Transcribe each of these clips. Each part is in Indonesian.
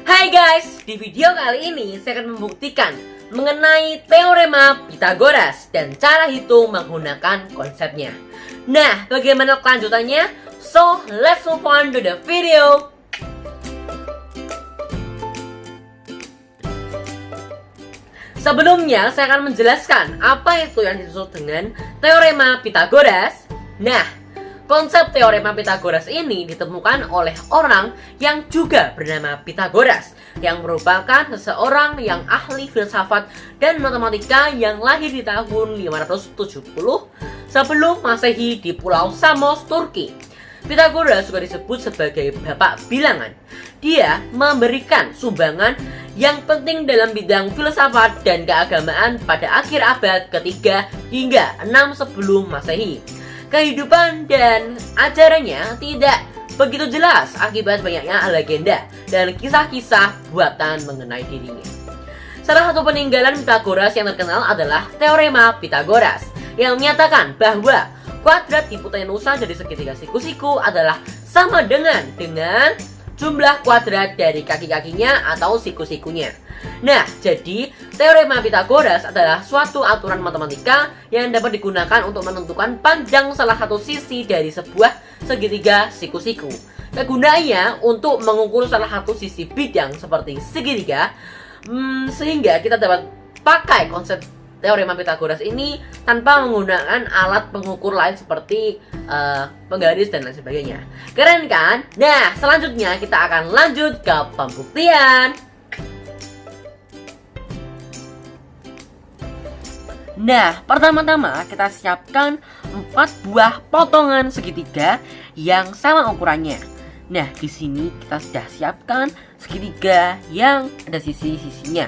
Hai guys, di video kali ini saya akan membuktikan mengenai teorema Pythagoras dan cara hitung menggunakan konsepnya. Nah, bagaimana kelanjutannya? So, let's move on to the video. Sebelumnya, saya akan menjelaskan apa itu yang dimaksud dengan teorema Pythagoras. Nah, konsep teorema Pythagoras ini ditemukan oleh orang yang juga bernama Pythagoras, yang merupakan seseorang yang ahli filsafat dan matematika yang lahir di tahun 570 sebelum Masehi di Pulau Samos, Turki. Pythagoras juga disebut sebagai bapak bilangan. Dia memberikan sumbangan yang penting dalam bidang filsafat dan keagamaan pada akhir abad ketiga hingga 6 sebelum Masehi. Kehidupan dan ajarannya tidak begitu jelas akibat banyaknya legenda dan kisah-kisah buatan mengenai dirinya. Salah satu peninggalan Pythagoras yang terkenal adalah teorema Pythagoras yang menyatakan bahwa kuadrat hipotenusa dari segitiga siku-siku adalah sama dengan jumlah kuadrat dari kaki-kakinya atau siku-sikunya. Nah, jadi teorema Pythagoras adalah suatu aturan matematika yang dapat digunakan untuk menentukan panjang salah satu sisi dari sebuah segitiga siku-siku. Kegunaannya untuk mengukur salah satu sisi bidang seperti segitiga, sehingga kita dapat pakai konsep teorema Pythagoras ini tanpa menggunakan alat pengukur lain seperti penggaris dan lain sebagainya. Keren kan? Nah, selanjutnya kita akan lanjut ke pembuktian. Nah, pertama-tama kita siapkan 4 buah potongan segitiga yang sama ukurannya. Nah, di sini kita sudah siapkan segitiga yang ada sisi-sisinya,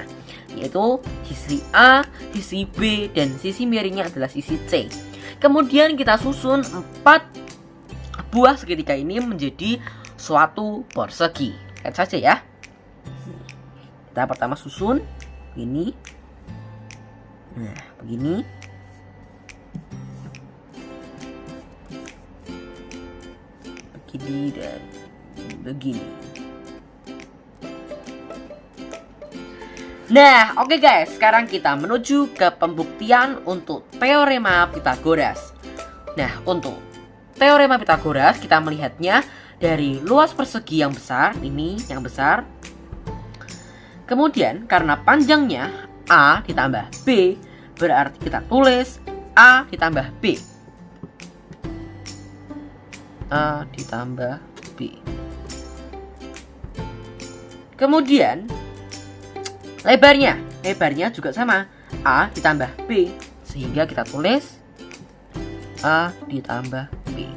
yaitu sisi A, sisi B, dan sisi miringnya adalah sisi C. Kemudian kita susun 4 buah segitiga ini menjadi suatu persegi. Lihat saja ya. Kita pertama susun ini. Nah, begini. Begini dan begini. Nah, oke guys, sekarang kita menuju ke pembuktian untuk teorema Pythagoras. Nah, untuk teorema Pythagoras kita melihatnya dari luas persegi yang besar, ini yang besar. Kemudian karena panjangnya A ditambah B, berarti kita tulis A ditambah B. A ditambah B. Kemudian lebarnya juga sama, A ditambah B, sehingga kita tulis A ditambah B.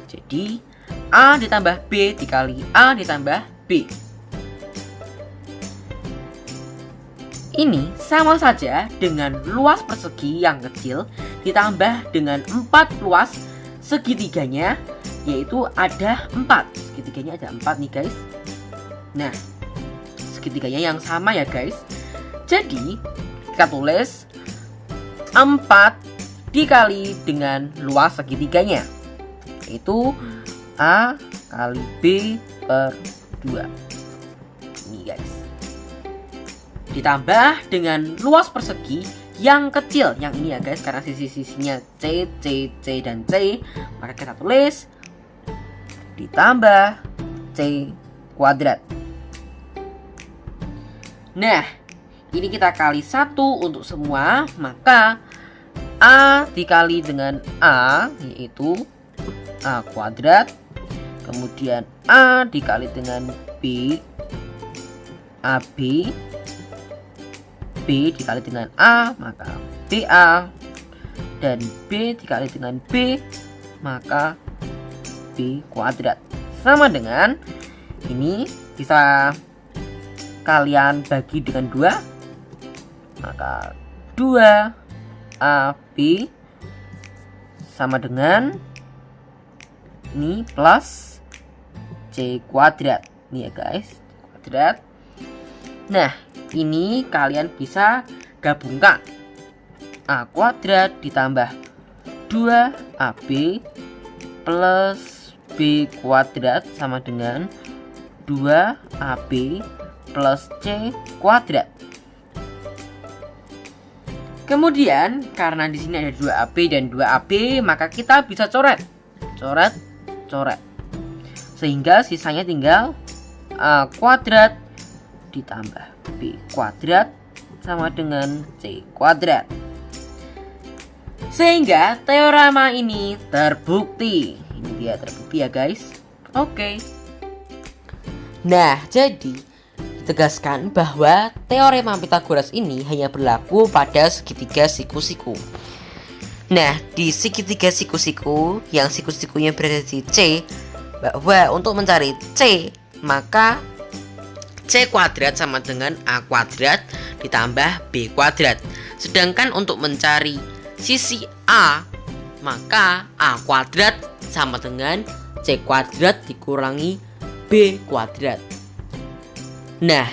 Jadi A ditambah B dikali A ditambah B. Ini sama saja dengan luas persegi yang kecil ditambah dengan 4 luas segitiganya, yaitu ada 4. Segitiganya ada 4 nih guys. Nah, segitiganya yang sama ya guys. Jadi kita tulis 4 dikali dengan luas segitiganya, yaitu A kali B per 2. Ini guys. Ditambah dengan luas persegi yang kecil, yang ini ya guys, karena sisi-sisinya C, C, C, dan C, maka kita tulis ditambah C kuadrat. Nah, ini kita kali 1 untuk semua, maka A dikali dengan A, yaitu A kuadrat. Kemudian A dikali dengan B, AB. B dikali dengan A, maka BA. Dan B dikali dengan B, maka B kuadrat. Sama dengan ini, bisa kalian bagi dengan 2, maka 2 AB sama dengan ini plus C kuadrat. Ini ya guys, kuadrat. Nah, ini kalian bisa gabungkan A kuadrat ditambah 2AB plus B kuadrat sama dengan 2AB plus C kuadrat. Kemudian karena di sini ada 2AB dan 2AB, maka kita bisa coret. Sehingga sisanya tinggal A kuadrat ditambah B kuadrat sama dengan C kuadrat. Sehingga teorema ini terbukti. Ini dia terbukti ya guys. Oke. Nah, jadi ditegaskan bahwa teorema Pythagoras ini hanya berlaku pada segitiga siku-siku. Nah, di segitiga siku-siku yang siku-sikunya berada di C, bahwa untuk mencari C, maka C kuadrat sama dengan A kuadrat ditambah B kuadrat. Sedangkan untuk mencari sisi A, maka A kuadrat sama dengan C kuadrat dikurangi B kuadrat. Nah,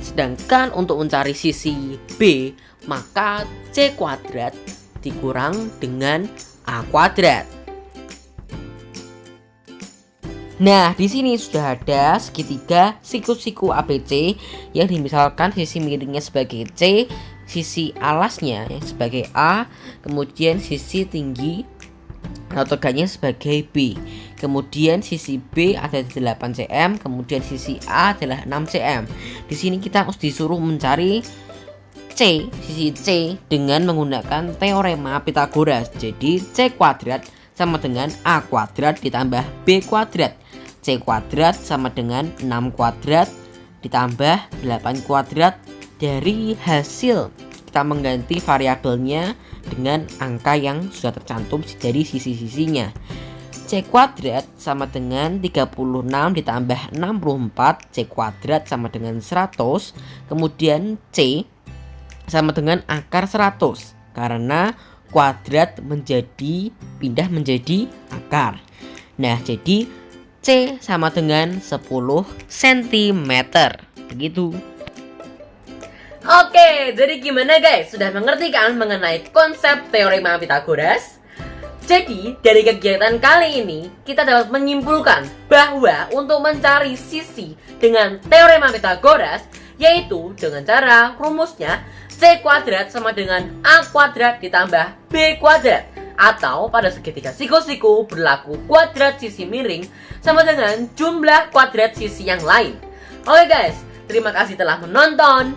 sedangkan untuk mencari sisi B, maka C kuadrat dikurang dengan A kuadrat. Nah, di sini sudah ada segitiga siku-siku ABC yang dimisalkan sisi miringnya sebagai C, sisi alasnya sebagai A, kemudian sisi tinggi atau tegaknya sebagai B. Kemudian sisi B ada 8 cm, kemudian sisi A adalah 6 cm. Di sini kita harus disuruh mencari C, sisi C dengan menggunakan teorema Pythagoras. Jadi C kuadrat sama dengan A kuadrat ditambah B kuadrat. C kuadrat sama dengan 6 kuadrat ditambah 8 kuadrat. Dari hasil kita mengganti variabelnya dengan angka yang sudah tercantum dari sisi-sisinya. C kuadrat sama dengan 36 ditambah 64. C kuadrat sama dengan 100. Kemudian C sama dengan akar 100 karena kuadrat pindah menjadi akar. Nah, jadi C sama dengan 10 cm. Begitu. Oke, jadi gimana guys? Sudah mengerti kan mengenai konsep teorema Pythagoras? Jadi, dari kegiatan kali ini, kita dapat menyimpulkan bahwa untuk mencari sisi dengan teorema Pythagoras, yaitu dengan cara rumusnya C kuadrat sama dengan A kuadrat ditambah B kuadrat. Atau pada segitiga siku-siku berlaku kuadrat sisi miring sama dengan jumlah kuadrat sisi yang lain. Oke guys, terima kasih telah menonton.